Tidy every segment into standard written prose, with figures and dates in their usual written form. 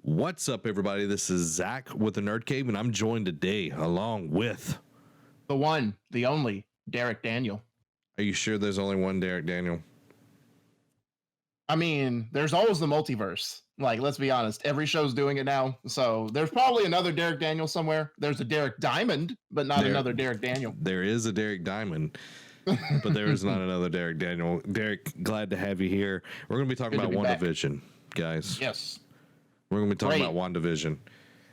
What's up, everybody? This is Zach with the Nerd Cave, and I'm joined today along with the one, the only, Derek Daniel. Are you sure there's only one Derek Daniel? I mean, there's always the multiverse. Like, let's be honest, every show's doing it now. So there's probably another Derek Daniel somewhere. There's a Derek Diamond, but not another Derek Daniel. There is a Derek Diamond, but there is not another Derek Daniel. Derek, glad to have you here. We're going to be talking about WandaVision, guys. Yes. We're going to be talking about WandaVision.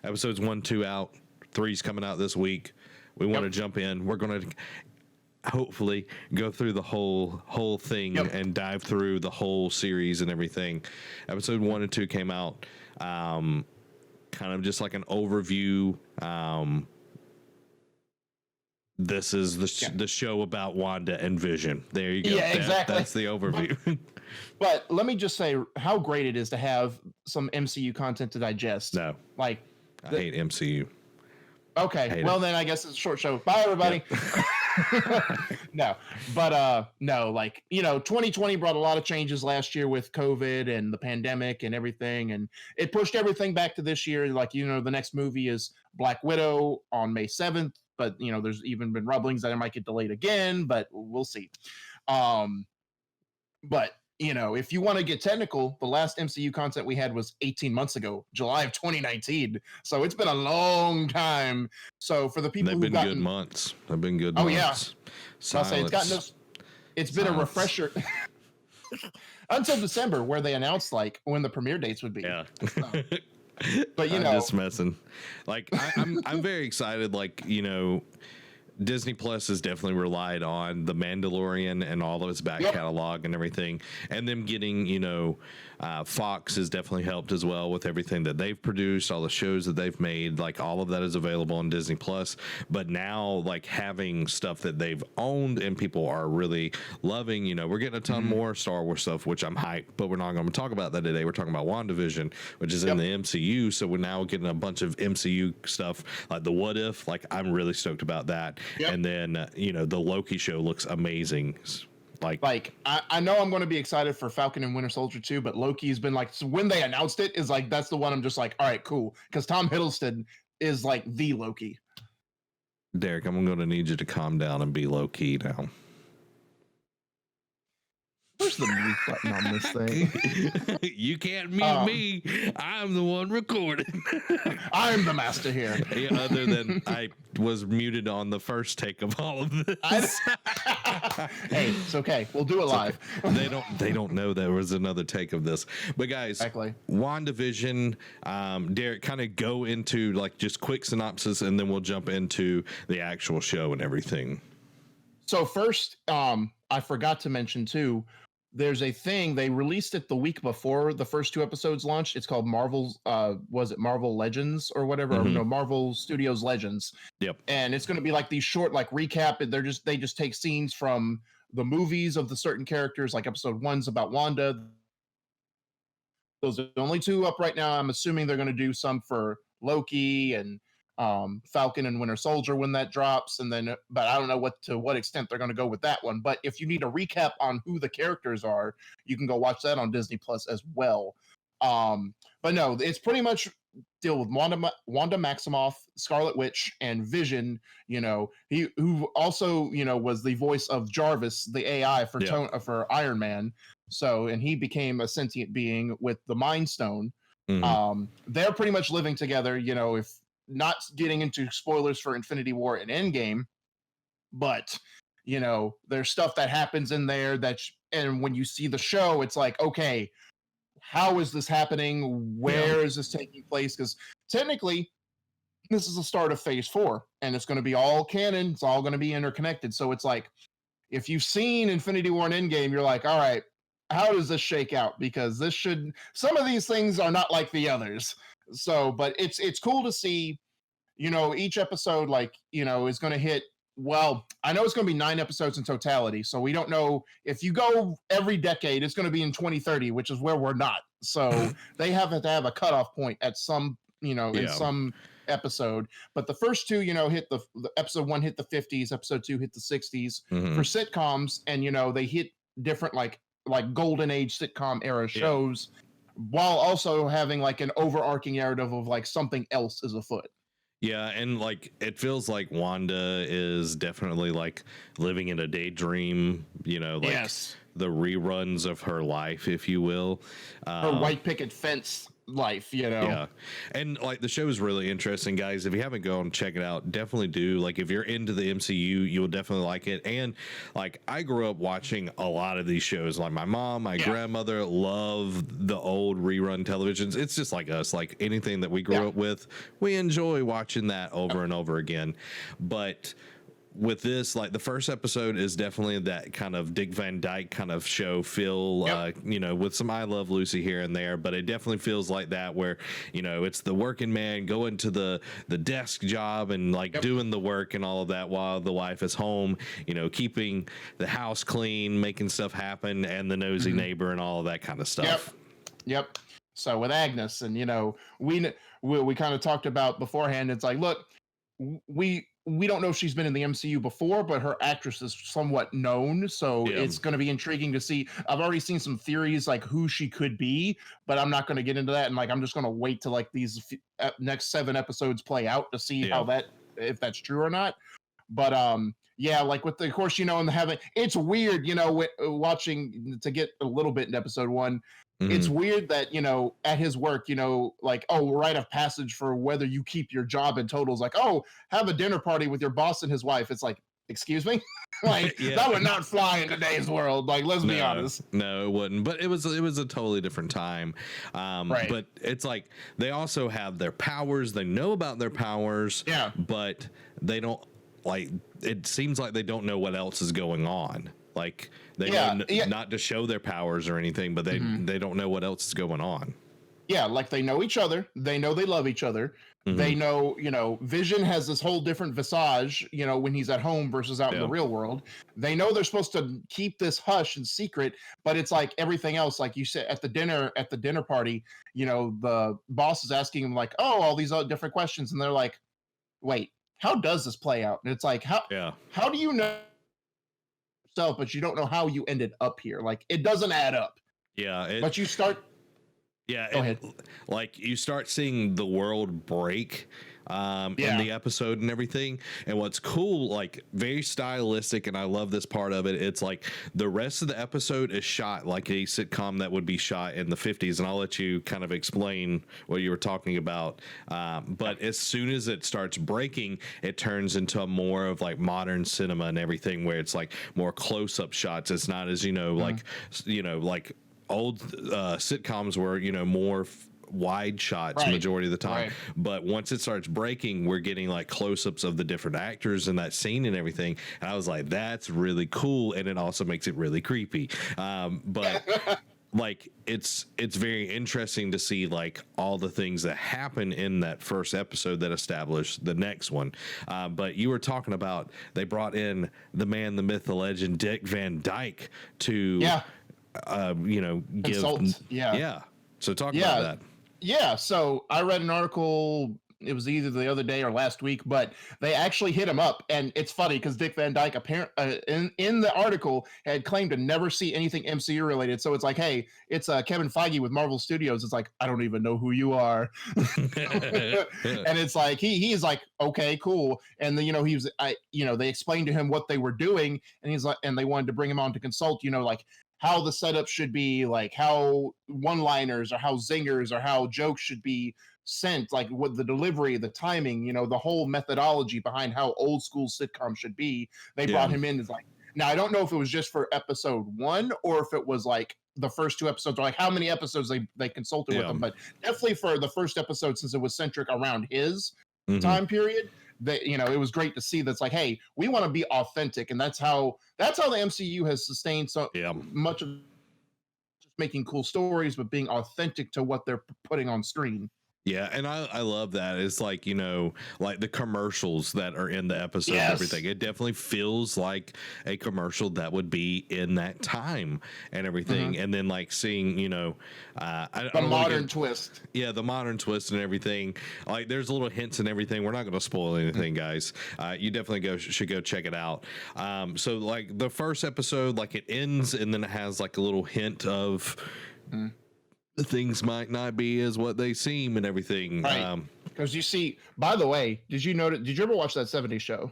Episodes 1, 2 out. 3's coming out this week. We want to jump in. We're going to hopefully go through the whole thing and dive through the whole series and everything. Episode 1 and 2 came out, kind of just like an overview. This is the show about Wanda and Vision. There you go. Yeah, exactly. That's the overview. But let me just say how great it is to have some MCU content to digest. No, like I hate MCU. Okay, well then I guess it's a short show. Bye, everybody. No, but no, like, 2020 brought a lot of changes last year with COVID and the pandemic and everything, and it pushed everything back to this year. Like, the next movie is Black Widow on May 7th, but there's even been rumblings that it might get delayed again, but we'll see. But if you want to get technical, the last MCU content we had was 18 months ago, July of 2019. So it's been a long time. So for the people They've been good months. They've been good months. Yeah. I'll say it's been a refresher until December, where they announced like when the premiere dates would be. Yeah. But I'm just messing. Like I'm very excited. Like, Disney Plus has definitely relied on The Mandalorian and all of its back catalog and everything, and them getting, Fox has definitely helped as well with everything that they've produced, all the shows that they've made. Like, all of that is available on Disney Plus. But now, like, having stuff that they've owned and people are really loving, we're getting a ton more Star Wars stuff, which I'm hyped, but we're not going to talk about that today. We're talking about WandaVision, which is in the MCU. So we're now getting a bunch of MCU stuff, like the What If. Like, I'm really stoked about that. Yep. And then, the Loki show looks amazing. Like I know I'm going to be excited for Falcon and Winter Soldier 2, but Loki's been like, so when they announced it, is like, that's the one I'm just like, all right, cool. Because Tom Hiddleston is like the Loki. Derek, I'm going to need you to calm down and be low key now. Where's the mute button on this thing? You can't mute me. I'm the one recording. I'm the master here. Other than I was muted on the first take of all of this. Hey, it's okay. We'll do it live. Okay. They don't know there was another take of this. But guys, exactly. WandaVision, Derek, kind of go into like just quick synopsis, and then we'll jump into the actual show and everything. So first, I forgot to mention too, there's a thing they released it the week before the first 2 episodes launched. It's called Marvel's was it Marvel Legends or whatever? Or no, Marvel Studios Legends. Yep. And it's going to be like these short like recap. They just take scenes from the movies of the certain characters. Like episode 1's about Wanda. Those are the only 2 up right now. I'm assuming they're going to do some for Loki and Falcon and Winter Soldier when that drops, and then, but I don't know to what extent they're going to go with that one. But if you need a recap on who the characters are, you can go watch that on Disney Plus as well. But no, it's pretty much deal with Wanda Maximoff, Scarlet Witch, and Vision. Who also was the voice of Jarvis, the AI for Iron Man. So, and he became a sentient being with the Mind Stone. They're pretty much living together. If not getting into spoilers for Infinity War and Endgame, but there's stuff that happens in there and when you see the show, it's like, okay, how is this happening? Where is this taking place? Because technically, this is the start of Phase 4, and it's going to be all canon. It's all going to be interconnected. So it's like, if you've seen Infinity War and Endgame, you're like, all right, how does this shake out? Because some of these things are not like the others. So, but it's cool to see, each episode, like, is going to hit. Well, I know it's going to be 9 episodes in totality. So we don't know if you go every decade, it's going to be in 2030, which is where we're not. So they have to have a cutoff point at some, in some episode. But the first 2, hit the episode 1 hit the 50s, episode 2 hit the 60s for sitcoms. And, they hit different, like golden age sitcom era shows. while also having like an overarching narrative of like something else is afoot. Yeah, and like it feels like Wanda is definitely like living in a daydream, like Yes. the reruns of her life, if you will. Her white picket fence life, Yeah. And like the show is really interesting, guys. If you haven't gone check it out, definitely do. Like if you're into the MCU, you'll definitely like it. And like I grew up watching a lot of these shows. Like my mom, my grandmother love the old rerun televisions. It's just like us. Like anything that we grew up with, we enjoy watching that over and over again. But with this, like the first episode is definitely that kind of Dick Van Dyke kind of show feel, with some I Love Lucy here and there, but it definitely feels like that where, it's the working man going to the desk job and like doing the work and all of that while the wife is home, keeping the house clean, making stuff happen, and the nosy neighbor and all of that kind of stuff. Yep. So with Agnes, and we kind of talked about beforehand, it's like, look, we don't know if she's been in the MCU before, but her actress is somewhat known, so it's going to be intriguing to see. I've already seen some theories like who she could be, but I'm not going to get into that. And like I'm just going to wait till like these next 7 episodes play out to see how if that's true or not. But like with the, of course, and having, it's weird, watching to get a little bit in episode 1. It's weird that, at his work, like, oh, rite of passage for whether you keep your job in total is like, oh, have a dinner party with your boss and his wife. It's like, excuse me? Like that would not fly in today's world. Like, let's be honest. No, it wouldn't. But it was a totally different time. But it's like they also have their powers. They know about their powers. Yeah. But they don't, like, it seems like they don't know what else is going on. Like they know not to show their powers or anything, but they don't know what else is going on. Yeah, like they know each other. They know they love each other. They know, Vision has this whole different visage, when he's at home versus out in the real world. They know they're supposed to keep this hush and secret, but it's like everything else, like you said at the dinner party, the boss is asking him like, oh, all these other different questions, and they're like, wait, how does this play out? And it's like, how do you know yourself, but you don't know how you ended up here? Like it doesn't add up. But you start go ahead. Like you start seeing the world break in the episode and everything. And what's cool, like very stylistic, and I love this part of it. It's like the rest of the episode is shot like a sitcom that would be shot in the 50s. And I'll let you kind of explain what you were talking about. But as soon as it starts breaking, it turns into a more of like modern cinema and everything, where it's like more close-up shots. It's not as, like old sitcoms were, more wide shots majority of the time. But once it starts breaking, we're getting like close-ups of the different actors in that scene and everything. And I was like, that's really cool. And it also makes it really creepy. But like it's very interesting to see like all the things that happen in that first episode that established the next one. But you were talking about they brought in the man, the myth, the legend, Dick Van Dyke to consult. So talk about that. Yeah, so I read an article, it was either the other day or last week, but they actually hit him up. And it's funny because Dick Van Dyke in the article had claimed to never see anything MCU related. So it's like, hey, it's Kevin Feige with Marvel Studios. It's like, I don't even know who you are. And it's like he's like, okay, cool. And then they explained to him what they were doing, and he's like, and they wanted to bring him on to consult, like how the setup should be, like how one-liners or how zingers or how jokes should be sent, like what the delivery, the timing, the whole methodology behind how old school sitcoms should be. They brought him in as like, now I don't know if it was just for episode 1 or if it was like the first 2 episodes, or like how many episodes they consulted with him, but definitely for the first episode, since it was centric around his time period, that it was great to see. That's like, hey, we want to be authentic, and that's how the MCU has sustained so much of just making cool stories, but being authentic to what they're putting on screen. Yeah, and I love that. It's like, like the commercials that are in the episode and everything. It definitely feels like a commercial that would be in that time and everything. And then like seeing, the modern twist. Yeah, the modern twist and everything. Like there's little hints and everything. We're not going to spoil anything, guys. You definitely should go check it out. So like the first episode, like it ends and then it has like a little hint of things might not be as what they seem and everything. Right. Because you see, by the way, did you ever watch that 70s show?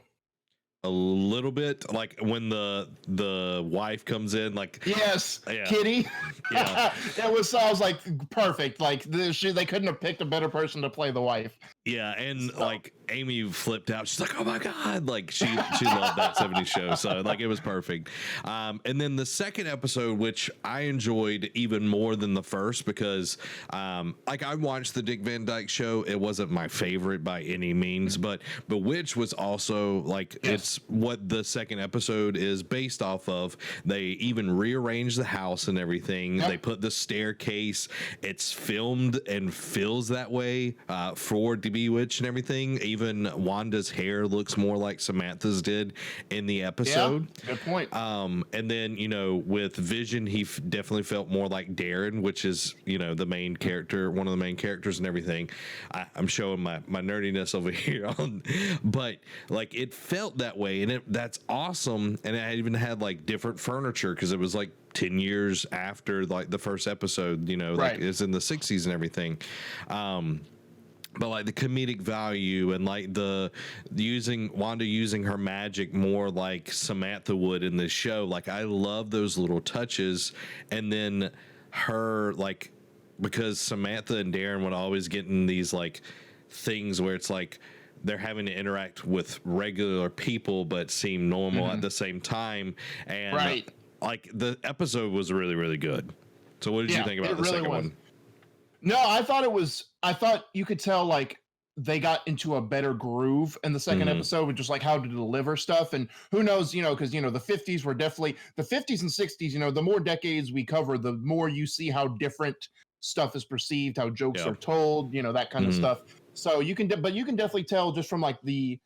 A little bit, like when the wife comes in, like yes, yeah. Kitty. Yeah. I was like perfect. Like they couldn't have picked a better person to play the wife. Yeah, and like Amy flipped out. She's like, "Oh my god!" Like she loved that 70s show, so like it was perfect. And then the second episode, which I enjoyed even more than the first, because like I watched the Dick Van Dyke Show. It wasn't my favorite by any means, but Bewitched was also like it's what the second episode is based off of. They even rearranged the house and everything. They put the staircase. It's filmed and feels that way for Bewitched and everything. Even Wanda's hair looks more like Samantha's did in the episode. Yeah, good point. And then, you know, with Vision, he definitely felt more like Darren, which is, you know, the main character, one of the main characters and everything. I'm showing my nerdiness over here but like it felt that way, and that's awesome. And it even had like different furniture because it was like 10 years after like the first episode, you know, like it's in the 60s and everything. But like the comedic value and like the Wanda using her magic more like Samantha would in this show. Like I love those little touches. And then her, like, because Samantha and Darren would always get in these like things where it's like they're having to interact with regular people but seem normal at the same time. And like the episode was really, really good. So what did you think about the second one? No, I thought you could tell like they got into a better groove in the second episode with just like how to deliver stuff. And who knows, you know, because, you know, the 50s were definitely the 50s and 60s, you know, the more decades we cover, the more you see how different stuff is perceived, how jokes are told, you know, that kind of stuff. So you can definitely tell just from like the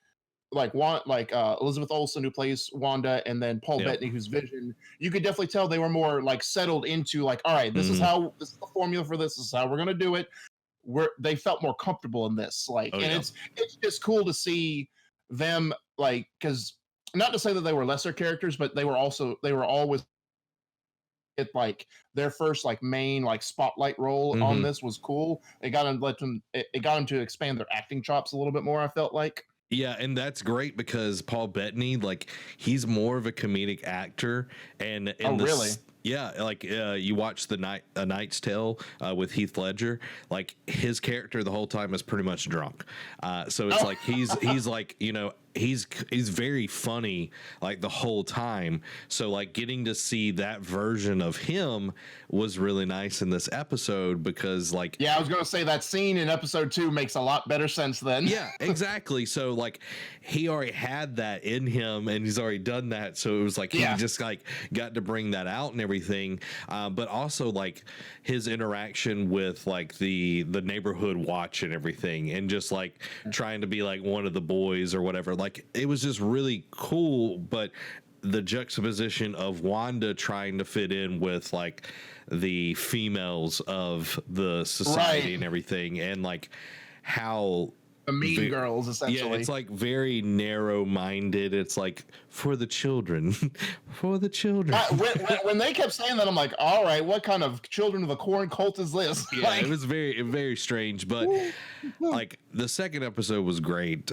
Elizabeth Olsen, who plays Wanda, and then Paul Bettany, who's Vision. You could definitely tell they were more like settled into like, all right, this is the formula for this. This is how we're gonna do it. They felt more comfortable in this, like, it's just cool to see them, like, because not to say that they were lesser characters, but they were always like their first like main like spotlight role on this was cool. It got them to expand their acting chops a little bit more, I felt like. Yeah, and that's great because Paul Bettany, like, he's more of a comedic actor, and really? Yeah, like you watch A Knight's Tale with Heath Ledger, like his character the whole time is pretty much drunk. So it's like he's like, you know, he's very funny like the whole time. So like getting to see that version of him was really nice in this episode because like I was gonna say that scene in episode 2 makes a lot better sense then. Yeah, exactly. So like he already had that in him and he's already done that. So it was like he just like got to bring that out and everything. But also like his interaction with like the neighborhood watch and everything, and just like trying to be like one of the boys or whatever. Like it was just really cool. But the juxtaposition of Wanda trying to fit in with like the females of the society and everything, and like how the mean girls, essentially. Yeah, it's like very narrow-minded. It's like for the children, for the children. When they kept saying that, I'm like, all right, what kind of Children of the Corn cult is this? Yeah, like, it was very, very strange. But like the second episode was great.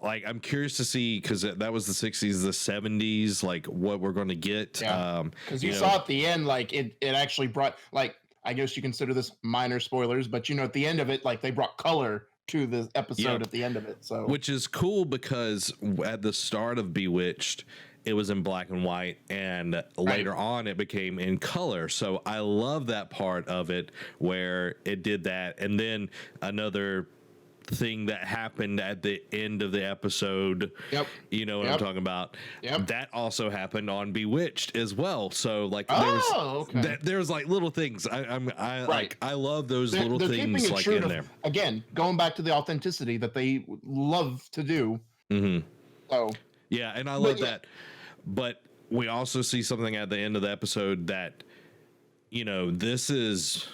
Like I'm curious to see, because that was the 60s, the 70s, like what we're going to get. Because you saw at the end, like it actually brought, like, I guess you consider this minor spoilers, but you know, at the end of it, like they brought color to the episode at the end of it. So which is cool because at the start of Bewitched, it was in black and white, and later on it became in color. So I love that part of it where it did that. And then another thing that happened at the end of the episode, you know what I'm talking about, that also happened on Bewitched as well. So like there's like little things I love those little things like in there. Again, going back to the authenticity that they love to do. So yeah, and I love that. But we also see something at the end of the episode that, you know, this is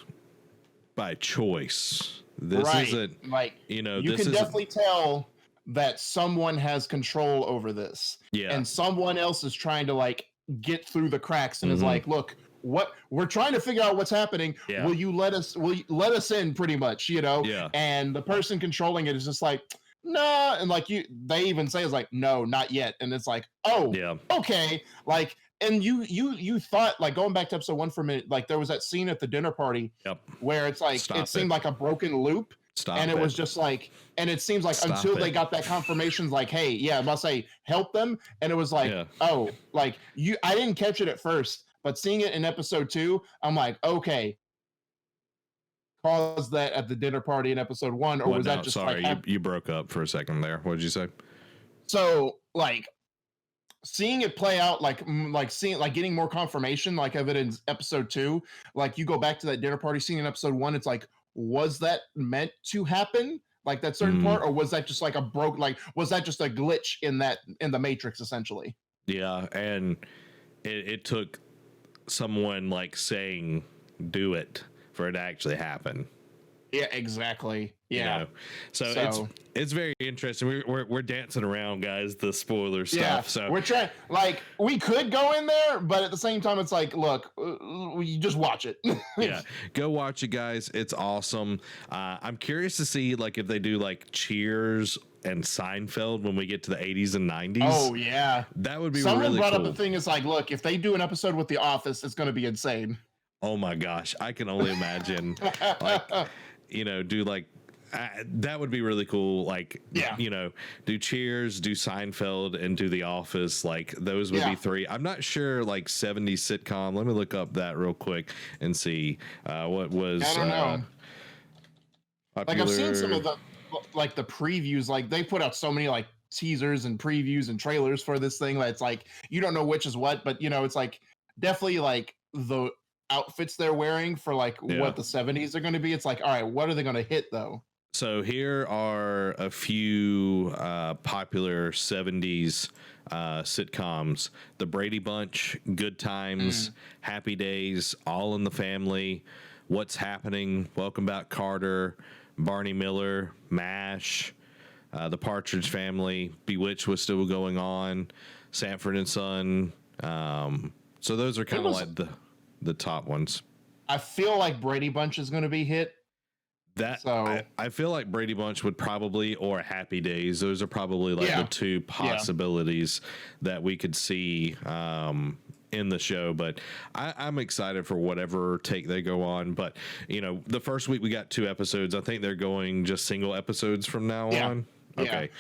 by choice. This isn't like, you know, you can definitely tell that someone has control over this. And someone else is trying to like get through the cracks and is like, look, what we're trying to figure out what's happening. Yeah. Will you let us in pretty much, you know? Yeah. And the person controlling it is just like, no, and like they even say it's like, no, not yet. And it's like, oh, Yeah. okay. Like, and you thought, like, going back to episode 1 for a minute, like there was that scene at the dinner party Yep. where it's like Stop it seemed it. like a broken loop. Stop And it was just like, and it seems like Stop until they it. got that confirmation, like, hey, yeah, I must say, help them. And it was like, Yeah. oh, like I didn't catch it at first, but seeing it in episode 2, I'm like, okay, caused that at the dinner party in episode 1, or What was now? that just Sorry, like you broke up for a second there. What did you say? so like seeing it play out, like seeing, like getting more confirmation like of it in episode 2, like you go back to that dinner party scene in episode 1, it's like, was that meant to happen, like that certain part, or was that just like was that just a glitch in the matrix essentially? Yeah, and it took someone like saying do it for it to actually happen. Yeah, exactly. Yeah. You know? So it's very interesting. We're dancing around, guys, the spoiler stuff. Yeah, So we're trying, like, we could go in there, but at the same time, it's like, look, you just watch it. yeah, go watch it, guys. It's awesome. I'm curious to see like if they do like Cheers and Seinfeld when we get to the 80s and 90s. Oh yeah, that would be someone really brought cool. up the thing. It's like, look, if they do an episode with The Office, it's going to be insane. Oh my gosh, I can only imagine. Like, you know, do like that would be really cool. Like, yeah, you know, do Cheers, do Seinfeld, and do The Office. Like, those would be 3. I'm not sure, like 70s sitcom. Let me look up that real quick and see what was. I don't know. Popular. Like, I've seen some of the previews. Like, they put out so many like teasers and previews and trailers for this thing that it's like you don't know which is what, but you know, it's like definitely like the outfits they're wearing for like what the 70s are going to be. It's like, all right, what are they going to hit though? So here are a few popular 70s sitcoms: The Brady Bunch, Good Times, Happy Days, All in the Family, What's Happening, Welcome Back Carter, Barney Miller, MASH, The Partridge Family, Bewitched was still going on, Sanford and Son. So those are kind of like the top ones. I feel like Brady Bunch is going to be hit. That I feel like Brady Bunch would probably, or Happy Days. Those are probably like the 2 possibilities that we could see in the show. But I'm excited for whatever take they go on. But you know, the first week we got 2 episodes. I think they're going just single episodes from now on. Okay,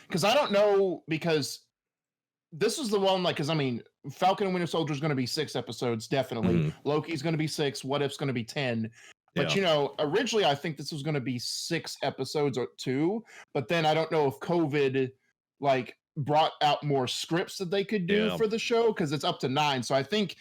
because I don't know, because this is the one, like, because I mean, Falcon and Winter Soldier is going to be 6 episodes, definitely. Loki's going to be 6. What If's going to be 10. But you know, originally I think this was going to be 6 episodes or 2. But then I don't know if COVID like brought out more scripts that they could do for the show, because it's up to 9. So I think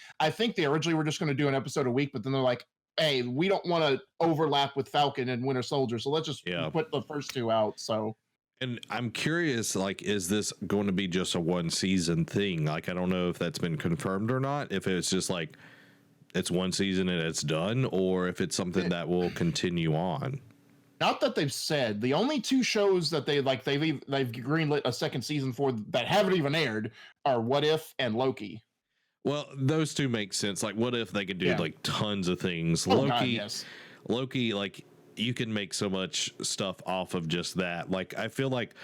they originally were just going to do an episode a week, but then they're like, hey, we don't want to overlap with Falcon and Winter Soldier, so let's just put the first 2 out. So. And I'm curious, like, is this going to be just a 1 season thing? Like, I don't know if that's been confirmed or not. If it's just like it's 1 season and it's done, or if it's something that will continue on. Not that they've said. The only 2 shows that they've greenlit a second season for that haven't even aired are What If and Loki. Well, those 2 make sense. Like, What If they could do like tons of things. Oh, God, yes. Loki, like, you can make so much stuff off of just that. Like, I feel like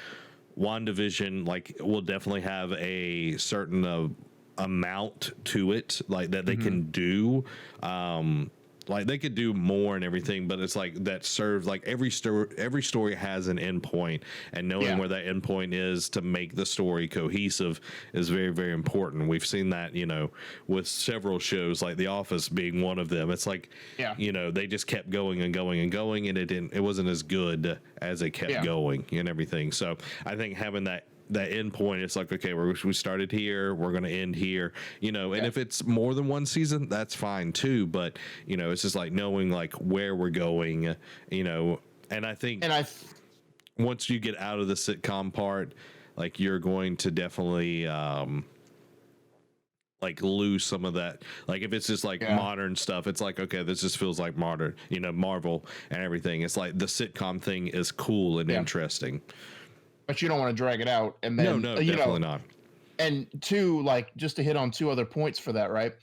WandaVision, like, will definitely have a certain amount to it, like, that they can do. Like, they could do more and everything, but it's like that serves, like, every story has an end point, and knowing where that end point is to make the story cohesive is very, very important. We've seen that, you know, with several shows, like The Office being one of them. It's like, you know, they just kept going and going and going, and it wasn't as good as it kept going and everything. So I think having that end point, it's like, okay, we started here, we're going to end here, you know. And if it's more than 1 season, that's fine too, but you know, it's just like knowing like where we're going, you know. And I think once you get out of the sitcom part, like, you're going to definitely like lose some of that. Like, if it's just like modern stuff, it's like, okay, this just feels like modern, you know, Marvel and everything. It's like the sitcom thing is cool and interesting, but you don't want to drag it out. And then no, definitely not. And 2, like, just to hit on 2 other points for that, right?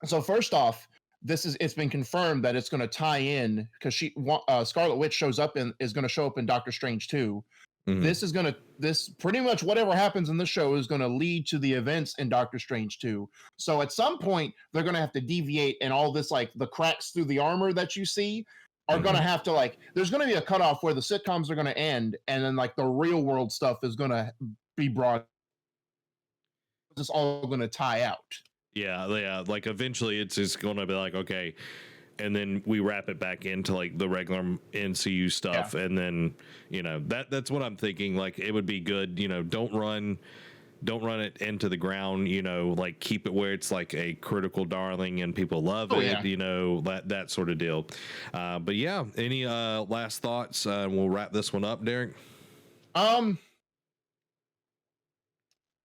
So first off, it's been confirmed that it's going to tie in because Scarlet Witch is going to show up in Doctor Strange 2. Mhm. This pretty much whatever happens in this show is going to lead to the events in Doctor Strange 2. So at some point they're going to have to deviate, and all this, like the cracks through the armor that you see are going to Mhm. have to, like, there's going to be a cutoff where the sitcoms are going to end, and then like the real world stuff is going to be brought. It's all going to tie out. Yeah, yeah. Like eventually, it's just going to be like, okay, and then we wrap it back into like the regular MCU stuff, and then that's what I'm thinking. Like it would be good, don't run it into the ground. Like keep it where it's like a critical darling and people love it. Yeah. That sort of deal. But yeah, any last thoughts? We'll wrap this one up, Derek. Um,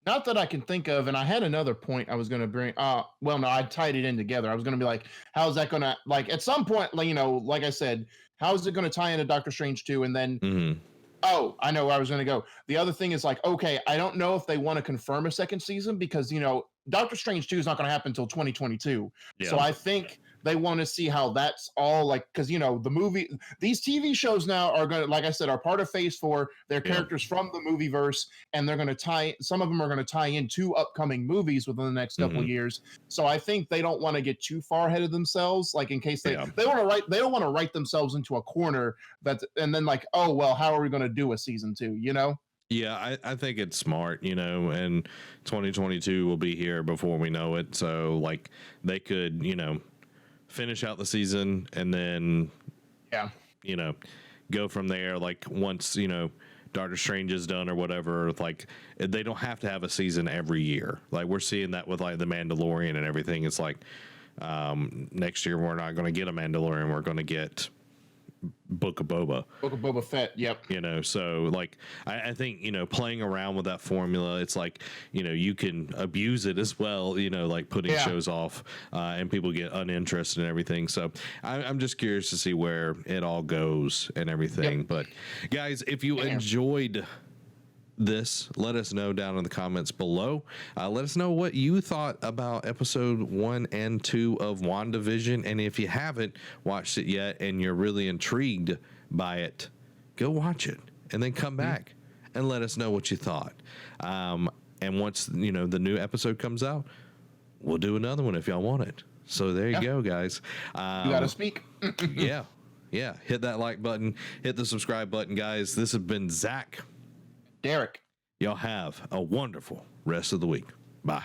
Not that I can think of, and I had another point I was going to bring. Well, no, I tied it in together. I was going to be like, how's that going to, like, at some point, like, like I said, how is it going to tie into Doctor Strange 2? And then, Mm-hmm. oh, I know where I was going to go. The other thing is like, okay, I don't know if they want to confirm a second season because, Doctor Strange 2 is not going to happen until 2022. So Yeah. I think they want to see how that's all, like, because, these TV shows now are going to, like I said, are part of Phase 4. They're Yeah. characters from the movie verse, and they're going to some of them are going to tie in two upcoming movies within the next couple of years. So I think they don't want to get too far ahead of themselves, like in case they they don't want to write themselves into a corner and then like, oh, well, how are we going to do a season 2, Yeah, I think it's smart, and 2022 will be here before we know it. So like they could, finish out the season and then Yeah. Go from there. Like once, Doctor Strange is done or whatever, like they don't have to have a season every year. Like we're seeing that with like the Mandalorian and everything. It's like next year we're not going to get a Mandalorian. We're going to get Book of Boba. Book of Boba Fett. Yep. So like I think playing around with that formula, it's like you can abuse it as well. Like putting shows off and people get uninterested and everything. So I'm just curious to see where it all goes and everything. Yep. But guys, if you enjoyed this, let us know down in the comments below. Let us know what you thought about episode 1 and 2 of WandaVision, and if you haven't watched it yet and you're really intrigued by it, go watch it and then come back and let us know what you thought. And once the new episode comes out, we'll do another one if y'all want it. So there you go, guys. You gotta speak. Yeah hit that like button, hit the subscribe button, guys. This has been Zach. Derek. Y'all have a wonderful rest of the week. Bye.